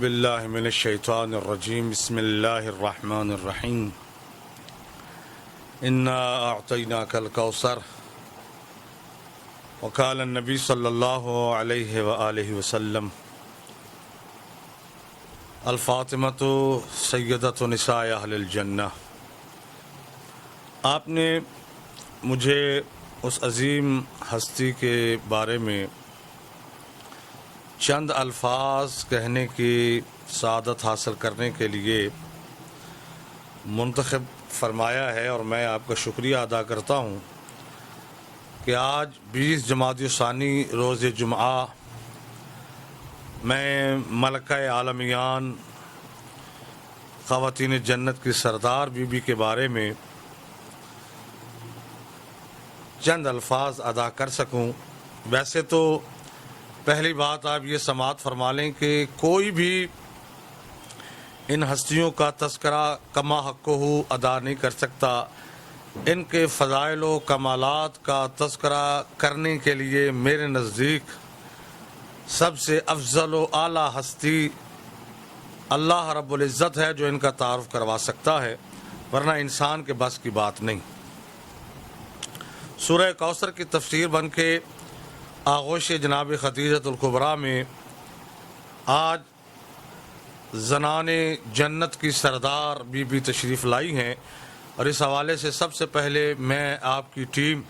باللہ من الشیطان الرجیم بسم اللہ الرحمن الرحیم انا اعطیناک الکوثر وقال النبی صلی اللہ علیہ وآلہ وسلم الفاطمۃ سیدۃ نساء اہل الجنہ۔ آپ نے مجھے اس عظیم ہستی کے بارے میں چند الفاظ کہنے کی سعادت حاصل کرنے کے لیے منتخب فرمایا ہے، اور میں آپ کا شکریہ ادا کرتا ہوں کہ آج 20 جمادی الثانی روز جمعہ میں ملکہ عالمیان خواتین جنت کی سردار بی بی کے بارے میں چند الفاظ ادا کر سکوں۔ ویسے تو پہلی بات آپ یہ سماعت فرما لیں کہ کوئی بھی ان ہستیوں کا تذکرہ کما حق ہو ادا نہیں کر سکتا۔ ان کے فضائل و کمالات کا تذکرہ کرنے کے لیے میرے نزدیک سب سے افضل و اعلیٰ ہستی اللہ رب العزت ہے جو ان کا تعارف کروا سکتا ہے، ورنہ انسان کے بس کی بات نہیں۔ سورہ کوثر کی تفسیر بن کے آغوش جناب خدیجۃ الکبریٰ میں آج زنان جنت کی سردار بی بی تشریف لائی ہیں، اور اس حوالے سے سب سے پہلے میں آپ کی ٹیم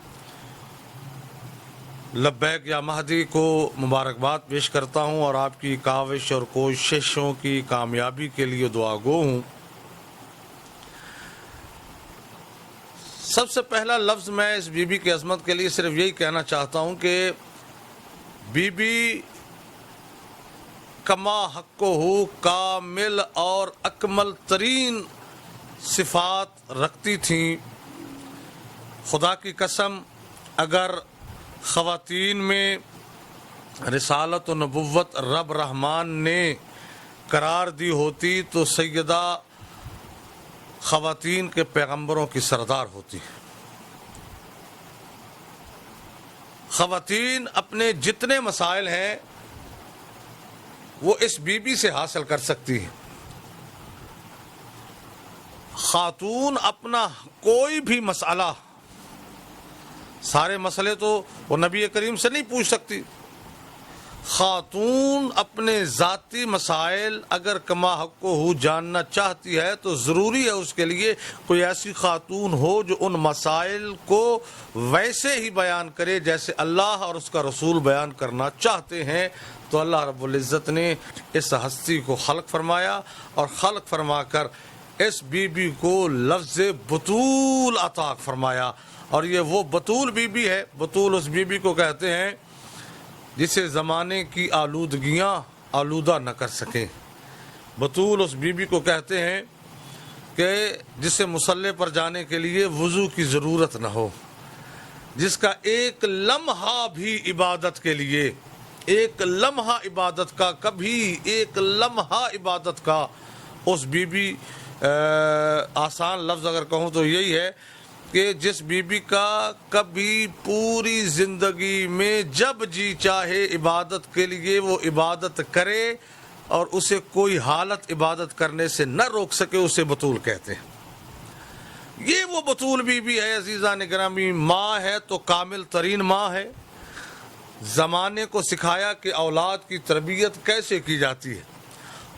لبیک یا مہدی کو مبارکباد پیش کرتا ہوں اور آپ کی کاوش اور کوششوں کی کامیابی کے لیے دعا گو ہوں۔ سب سے پہلا لفظ میں اس بی بی کی عظمت کے لیے صرف یہی کہنا چاہتا ہوں کہ بی بی کما حق ہو کامل اور اکمل ترین صفات رکھتی تھیں۔ خدا کی قسم اگر خواتین میں رسالت و نبوت رب رحمان نے قرار دی ہوتی تو سیدہ خواتین کے پیغمبروں کی سردار ہوتی۔ خواتین اپنے جتنے مسائل ہیں وہ اس بی بی سے حاصل کر سکتی ہیں۔ خاتون اپنا کوئی بھی مسئلہ، سارے مسئلے تو وہ نبی کریم سے نہیں پوچھ سکتی۔ خاتون اپنے ذاتی مسائل اگر کما حق ہو جاننا چاہتی ہے تو ضروری ہے اس کے لیے کوئی ایسی خاتون ہو جو ان مسائل کو ویسے ہی بیان کرے جیسے اللہ اور اس کا رسول بیان کرنا چاہتے ہیں۔ تو اللہ رب العزت نے اس ہستی کو خلق فرمایا اور خلق فرما کر اس بی بی کو لفظ بطول عطا فرمایا، اور یہ وہ بطول بی بی ہے۔ بطول اس بی بی کو کہتے ہیں جسے زمانے کی آلودگیاں آلودہ نہ کر سکیں۔ بطول اس بی بی کو کہتے ہیں کہ جسے مصلی پر جانے کے لیے وضو کی ضرورت نہ ہو، جس کا ایک لمحہ بھی عبادت کے لیے، ایک لمحہ عبادت کا، کبھی ایک لمحہ عبادت کا اس بی بی، آسان لفظ اگر کہوں تو یہی ہے کہ جس بی بی کا کبھی پوری زندگی میں جب جی چاہے عبادت کے لیے وہ عبادت کرے اور اسے کوئی حالت عبادت کرنے سے نہ روک سکے، اسے بطول کہتے ہیں۔ یہ وہ بطول بی بی ہے عزیزان گرامی۔ ماں ہے تو کامل ترین ماں ہے۔ زمانے کو سکھایا کہ اولاد کی تربیت کیسے کی جاتی ہے۔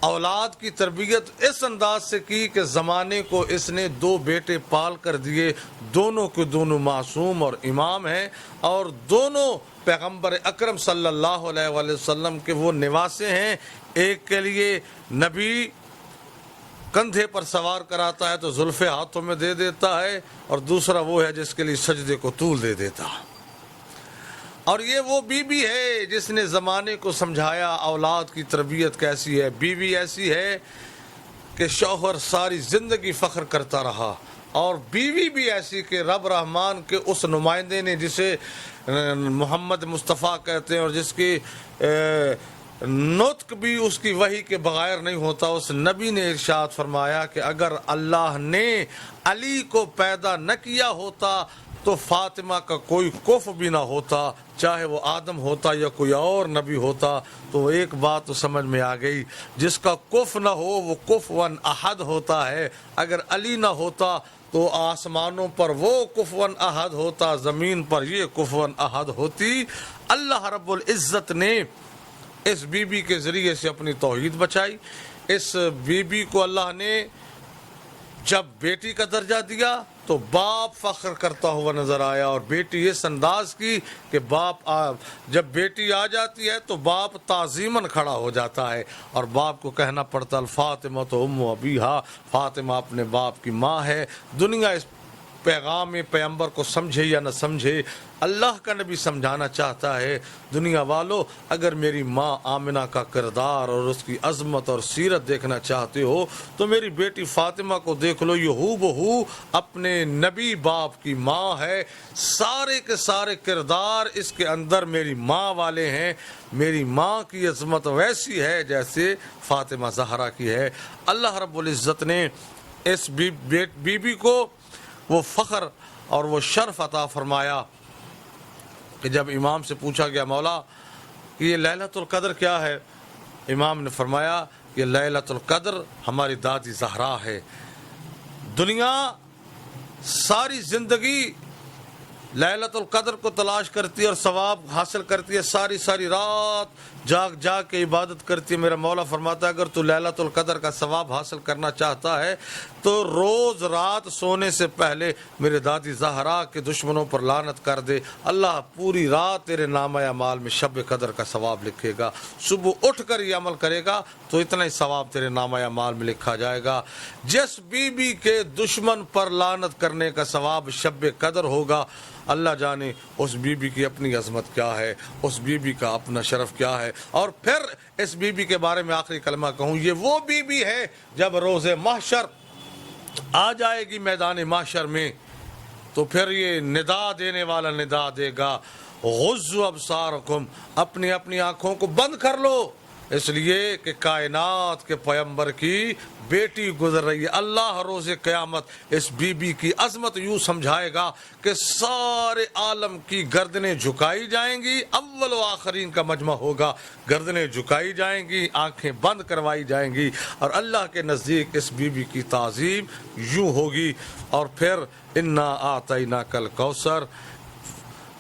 اولاد کی تربیت اس انداز سے کی کہ زمانے کو اس نے 2 بیٹے پال کر دیے، دونوں کے دونوں معصوم اور امام ہیں، اور دونوں پیغمبر اکرم صلی اللہ علیہ وآلہ وسلم کے وہ نواسے ہیں۔ ایک کے لیے نبی کندھے پر سوار کراتا ہے تو زلفیں ہاتھوں میں دے دیتا ہے، اور دوسرا وہ ہے جس کے لیے سجدے کو طول دے دیتا ہے۔ اور یہ وہ بی بی ہے جس نے زمانے کو سمجھایا اولاد کی تربیت کیسی ہے۔ بی بی ایسی ہے کہ شوہر ساری زندگی فخر کرتا رہا، اور بیوی بھی ایسی کہ رب رحمان کے اس نمائندے نے جسے محمد مصطفیٰ کہتے ہیں اور جس کی نطق بھی اس کی وحی کے بغیر نہیں ہوتا، اس نبی نے ارشاد فرمایا کہ اگر اللہ نے علی کو پیدا نہ کیا ہوتا تو فاطمہ کا کوئی کف بھی نہ ہوتا، چاہے وہ آدم ہوتا یا کوئی اور نبی ہوتا۔ تو ایک بات تو سمجھ میں آ گئی، جس کا کف نہ ہو وہ کفواً احد ہوتا ہے۔ اگر علی نہ ہوتا تو آسمانوں پر وہ کفواً احد ہوتا، زمین پر یہ کفواً احد ہوتی۔ اللہ رب العزت نے اس بی بی کے ذریعے سے اپنی توحید بچائی۔ اس بی بی کو اللہ نے جب بیٹی کا درجہ دیا تو باپ فخر کرتا ہوا نظر آیا، اور بیٹی اس انداز کی کہ باپ جب بیٹی آ جاتی ہے تو باپ تعظیماً کھڑا ہو جاتا ہے، اور باپ کو کہنا پڑتا الفاطمہ تو ام ابیہا، فاطمہ اپنے باپ کی ماں ہے۔ دنیا اس پیغام پیغمبر کو سمجھے یا نہ سمجھے، اللہ کا نبی سمجھانا چاہتا ہے، دنیا والو اگر میری ماں آمنہ کا کردار اور اس کی عظمت اور سیرت دیکھنا چاہتے ہو تو میری بیٹی فاطمہ کو دیکھ لو، یہ ہو بہو اپنے نبی باپ کی ماں ہے۔ سارے کے سارے کردار اس کے اندر میری ماں والے ہیں۔ میری ماں کی عظمت ویسی ہے جیسے فاطمہ زہرا کی ہے۔ اللہ رب العزت نے اس بی بی کو وہ فخر اور وہ شرف عطا فرمایا کہ جب امام سے پوچھا گیا مولا کہ یہ لیلۃ القدر کیا ہے، امام نے فرمایا کہ لیلۃ القدر ہماری دادی زہرا ہے۔ دنیا ساری زندگی لیلۃ القدر کو تلاش کرتی ہے اور ثواب حاصل کرتی ہے، ساری ساری رات جاگ جاگ کے عبادت کرتی ہے۔ میرا مولا فرماتا ہے اگر تو لیلۃ القدر کا ثواب حاصل کرنا چاہتا ہے تو روز رات سونے سے پہلے میرے دادی زہرا کے دشمنوں پر لعنت کر دے، اللہ پوری رات تیرے نامہ اعمال میں شب قدر کا ثواب لکھے گا۔ صبح اٹھ کر یہ عمل کرے گا تو اتنا ہی ثواب تیرے نامہ اعمال میں لکھا جائے گا۔ جس بی بی کے دشمن پر لعنت کرنے کا ثواب شب قدر ہوگا، اللہ جانے اس بی بی کی اپنی عظمت کیا ہے، اس بی بی کا اپنا شرف کیا ہے۔ اور پھر اس بی بی کے بارے میں آخری کلمہ کہوں، یہ وہ بی بی ہے جب روز محشر آ جائے گی میدان محشر میں تو پھر یہ ندا دینے والا ندا دے گا غضوا ابصارکم، اپنی اپنی آنکھوں کو بند کر لو، اس لیے کہ کائنات کے پیغمبر کی بیٹی گزر رہی ہے۔ اللہ روز قیامت اس بی بی کی عظمت یوں سمجھائے گا کہ سارے عالم کی گردنیں جھکائی جائیں گی، اول و آخرین کا مجمع ہوگا، گردنیں جھکائی جائیں گی، آنکھیں بند کروائی جائیں گی، اور اللہ کے نزدیک اس بی بی کی تعظیم یوں ہوگی۔ اور پھر انا اعطیناک الکوثر،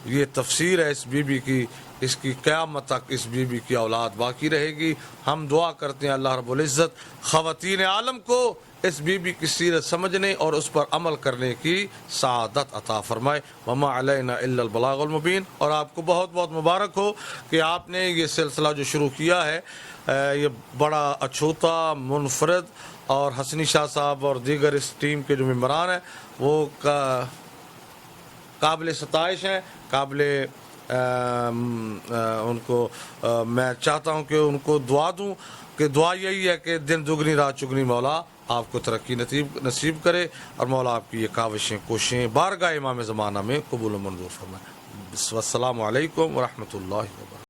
یہ تفسیر ہے اس بی بی کی، اس کی قیامت تک اس بی بی کی اولاد باقی رہے گی۔ ہم دعا کرتے ہیں اللہ رب العزت خواتین عالم کو اس بی بی کی سیرت سمجھنے اور اس پر عمل کرنے کی سعادت عطا فرمائے۔ وما علینا الا البلاغ المبین۔ اور آپ کو بہت بہت مبارک ہو کہ آپ نے یہ سلسلہ جو شروع کیا ہے، یہ بڑا اچھوتا، منفرد، اور حسنی شاہ صاحب اور دیگر اس ٹیم کے جو ممبران ہیں وہ قابل ستائش ہیں، قابل ان کو میں چاہتا ہوں کہ ان کو دعا دوں کہ دعا یہی ہے کہ دن دگنی رات چگنی مولا آپ کو ترقی نصیب کرے، اور مولا آپ کی یہ کاوشیں کوششیں بارگاہ امام زمانہ میں قبول و منظور فرمائے۔ السلام علیکم ورحمۃ اللہ وبرکاتہ۔